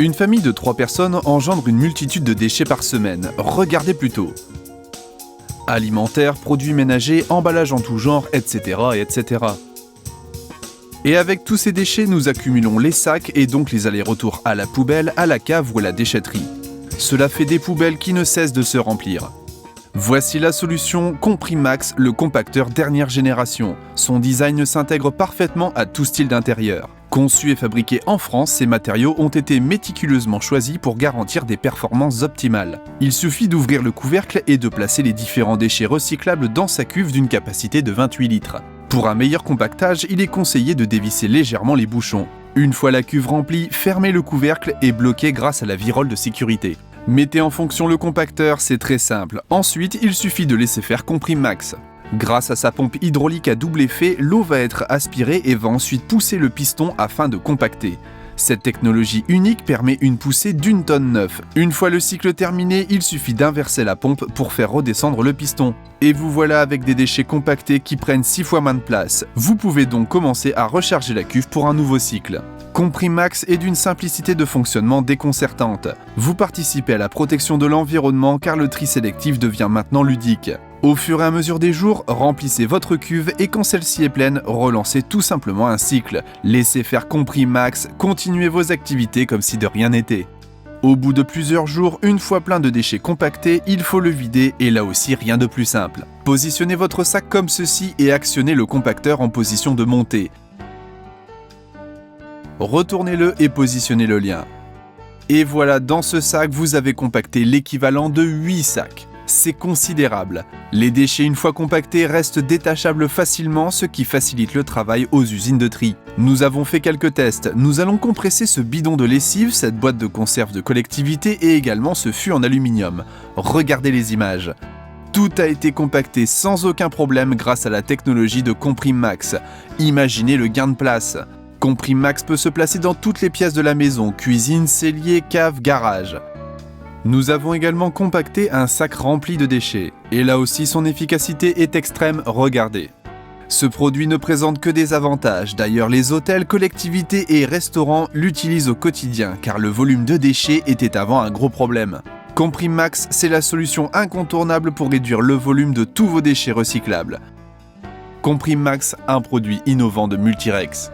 Une famille de 3 personnes engendre une multitude de déchets par semaine. Regardez plutôt. Alimentaires, produits ménagers, emballages en tout genre, etc., etc. Et avec tous ces déchets, nous accumulons les sacs et donc les allers-retours à la poubelle, à la cave ou à la déchetterie. Cela fait des poubelles qui ne cessent de se remplir. Voici la solution Comprimax, le compacteur dernière génération. Son design s'intègre parfaitement à tout style d'intérieur. Conçus et fabriqués en France, ces matériaux ont été méticuleusement choisis pour garantir des performances optimales. Il suffit d'ouvrir le couvercle et de placer les différents déchets recyclables dans sa cuve d'une capacité de 28 litres. Pour un meilleur compactage, il est conseillé de dévisser légèrement les bouchons. Une fois la cuve remplie, fermez le couvercle et bloquez grâce à la virole de sécurité. Mettez en fonction le compacteur, c'est très simple. Ensuite, il suffit de laisser faire Comprimax. Grâce à sa pompe hydraulique à double effet, l'eau va être aspirée et va ensuite pousser le piston afin de compacter. Cette technologie unique permet une poussée d'1,9 tonne. Une fois le cycle terminé, il suffit d'inverser la pompe pour faire redescendre le piston. Et vous voilà avec des déchets compactés qui prennent 6 fois moins de place. Vous pouvez donc commencer à recharger la cuve pour un nouveau cycle. Comprimax est d'une simplicité de fonctionnement déconcertante. Vous participez à la protection de l'environnement car le tri sélectif devient maintenant ludique. Au fur et à mesure des jours, remplissez votre cuve et quand celle-ci est pleine, relancez tout simplement un cycle. Laissez faire Comprimax, continuez vos activités comme si de rien n'était. Au bout de plusieurs jours, une fois plein de déchets compactés, il faut le vider et là aussi rien de plus simple. Positionnez votre sac comme ceci et actionnez le compacteur en position de montée. Retournez-le et positionnez le lien. Et voilà, dans ce sac, vous avez compacté l'équivalent de 8 sacs. C'est considérable. Les déchets, une fois compactés, restent détachables facilement, ce qui facilite le travail aux usines de tri. Nous avons fait quelques tests. Nous allons compresser ce bidon de lessive, cette boîte de conserve de collectivité et également ce fût en aluminium. Regardez les images. Tout a été compacté sans aucun problème grâce à la technologie de Comprimax. Imaginez le gain de place. Comprimax peut se placer dans toutes les pièces de la maison, cuisine, cellier, cave, garage. Nous avons également compacté un sac rempli de déchets. Et là aussi son efficacité est extrême, regardez. Ce produit ne présente que des avantages, d'ailleurs les hôtels, collectivités et restaurants l'utilisent au quotidien car le volume de déchets était avant un gros problème. Comprimax, c'est la solution incontournable pour réduire le volume de tous vos déchets recyclables. Comprimax, un produit innovant de Multirex.